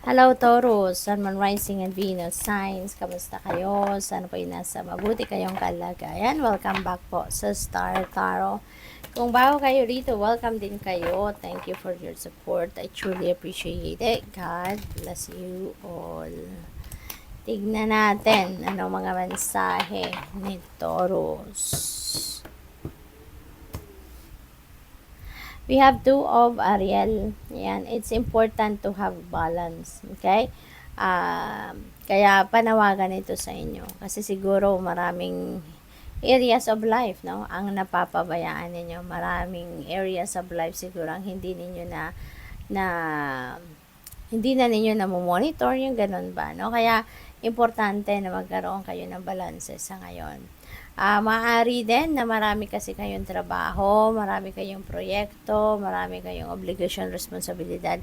Hello Taurus, Sun, Moon, Rising, and Venus signs. Kamusta kayo? Sana po nasa mabuti kayong kalagayan. Welcome back po sa Star Tarot. Kung bago kayo dito, welcome din kayo. Thank you for your support. I truly appreciate it. God bless you all. Tignan natin ano mga mensahe ni Taurus. We have two of Ariel. Yan, it's important to have balance. Okay? Kaya panawagan ito sa inyo. Kasi siguro maraming areas of life, no? Ang napapabayaan ninyo. Maraming areas of life siguro ang hindi ninyo na hindi na ninyo monitor yung ganun ba, no? Kaya importante na magkaroon kayo ng balance sa ngayon. Maaari din na marami kasi kayong trabaho, marami kayong proyekto, marami kayong obligation, responsibilidad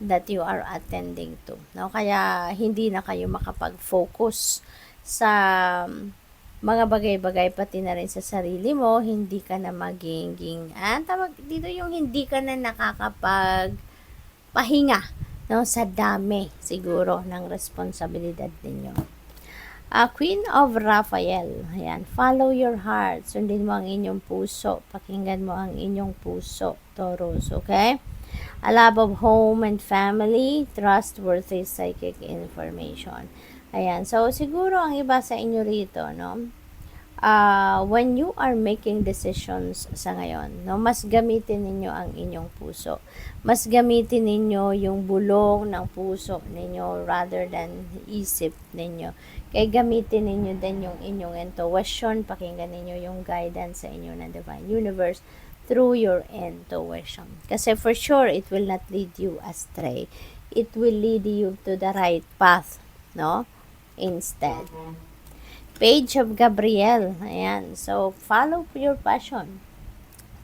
that you are attending to. No? Kaya hindi na kayo makapag-focus sa mga bagay-bagay, pati na rin sa sarili mo, hindi ka na magiging, tawag dito yung hindi ka na nakakapagpahinga, no? Sa dami siguro ng responsibilidad ninyo. Queen of Raphael. Ayan. Follow your heart. Sundin mo ang inyong puso. Pakinggan mo ang inyong puso, Taurus. Okay? A love of home and family. Trustworthy psychic information. Ayan. So, siguro ang iba sa inyo rito, no? When you are making decisions sa ngayon, no, mas gamitin ninyo ang inyong puso. Mas gamitin ninyo yung bulong ng puso ninyo rather than isip ninyo. Kaya gamitin ninyo din yung inyong intuition, pakinggan ninyo yung guidance sa inyo ng Divine Universe through your intuition. Kasi for sure, it will not lead you astray. It will lead you to the right path, no? Instead. Page of Gabriel. Ayan. So, follow your passion.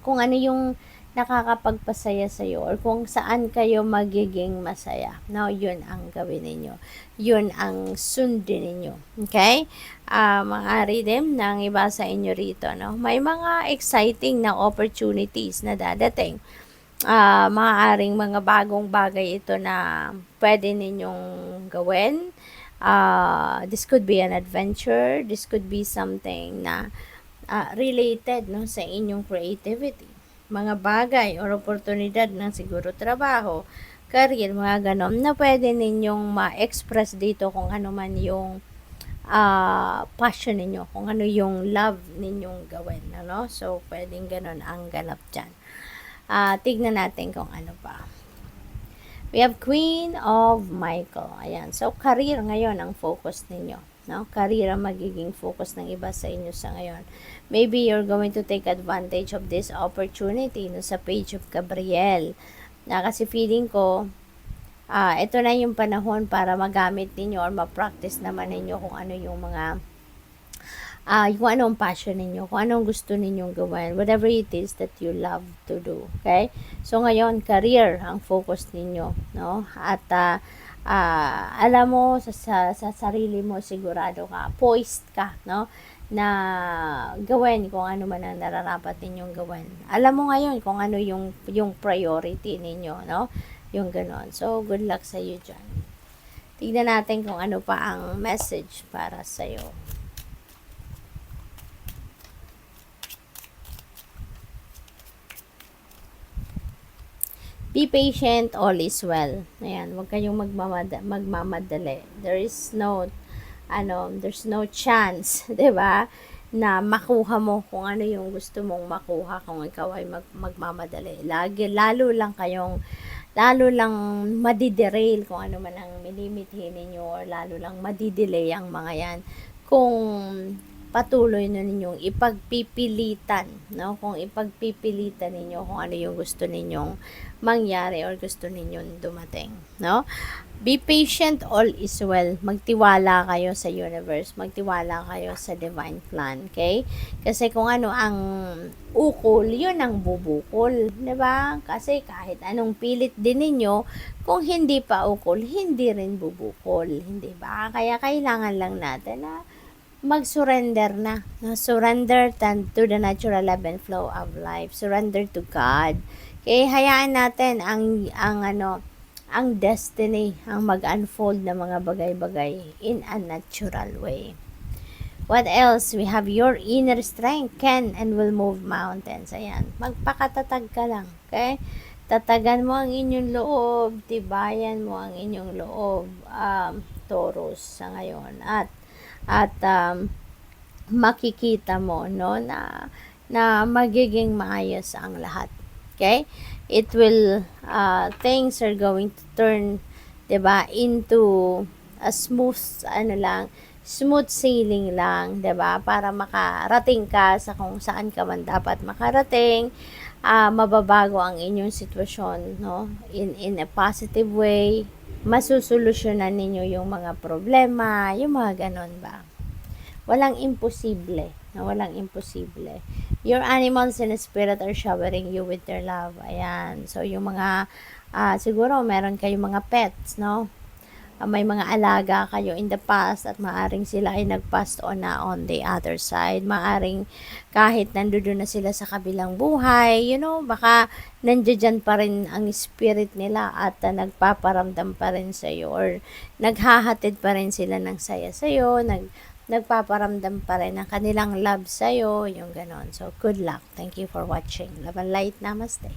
Kung ano yung nakakapagpasaya sa iyo or kung saan kayo magiging masaya. No, yun ang gawin ninyo. Yun ang sundin ninyo. Okay? Maaari din ng iba sa inyo rito. No? May mga exciting na opportunities na dadating. Maaaring mga bagong bagay ito na pwede ninyong gawin. This could be an adventure. This could be something na related, no, sa inyong creativity. Mga bagay or oportunidad ng siguro trabaho, career, mga ganon, na pwede ninyong ma-express dito kung ano man yung passion ninyo, kung ano yung love ninyong gawin. Ano? So, pwedeng ganon ang ganap dyan. Tignan natin kung ano pa. We have Queen of Michael. Ayan. So, career ngayon ang focus ninyo. No? Career ang magiging focus ng iba sa inyo sa ngayon. Maybe you're going to take advantage of this opportunity no, sa Page of Gabriel. Kasi feeling ko, ito na yung panahon para magamit ninyo or ma-practice naman ninyo kung ano yung mga kung anong passion ninyo, kung anong gusto ninyong gawin, whatever it is that you love to do. Okay? So, ngayon, career ang focus ninyo, no? At, alam mo, sa sarili mo, sigurado ka, poised ka, no? Na gawin kung ano man ang nararapat ninyong gawin. Alam mo ngayon kung ano yung priority ninyo, no? Yung ganon. So, good luck sa iyo dyan. Tignan natin kung ano pa ang message para sa'yo. Be patient, all is well. Ayan, huwag kayong magmamadali. There's no chance, 'di ba? Na makuha mo kung ano yung gusto mong makuha kung ikaw ay magmamadali. Lalo lang madiderail kung ano man ang minimithi ninyo or lalo lang madidelay ang mga yan kung patuloy na ninyong ipagpipilitan, no? Kung ipagpipilitan ninyo kung ano yung gusto ninyong mangyari or gusto ninyong dumating, no? Be patient, all is well. Magtiwala kayo sa universe, magtiwala kayo sa divine plan, okay? Kasi kung ano ang ukol, yun ang bubukol, 'di ba? Kasi kahit anong pilit din ninyo, kung hindi pa ukol, hindi rin bubukol, hindi ba? Kaya kailangan lang natin na mag-surrender na. No? Surrender to the natural ebb and flow of life. Surrender to God. Okay, hayaan natin ang ang destiny ang mag-unfold ng mga bagay-bagay in a natural way. What else? We have your inner strength can and will move mountains. Ayan. Magpakatatag ka lang. Okay? Tatagan mo ang inyong loob. Tibayan mo ang inyong loob. Taurus sa ngayon. At makikita mo, no, na magiging maayos ang lahat. Okay? It will, things are going to turn, diba, into a smooth sailing lang, 'di ba? Para makarating ka sa kung saan ka man dapat makarating, mababago ang inyong sitwasyon, no? In a positive way, masusolusyunan ninyo yung mga problema, yung mga ganon ba? Walang imposible, no? Walang imposible. Your animals and spirit are showering you with their love. Ayan. So, yung mga, siguro meron kayong mga pets, no? May mga alaga kayo in the past at maaring sila ay nag-passed on na on the other side. Maaring kahit nandoon na sila sa kabilang buhay, baka nandiyan pa rin ang spirit nila at nagpaparamdam pa rin sa iyo or naghahatid pa rin sila ng saya sa iyo, nagpaparamdam pa rin ng kanilang love sa iyo, yung ganon. So, good luck. Thank you for watching. Love and light. Namaste.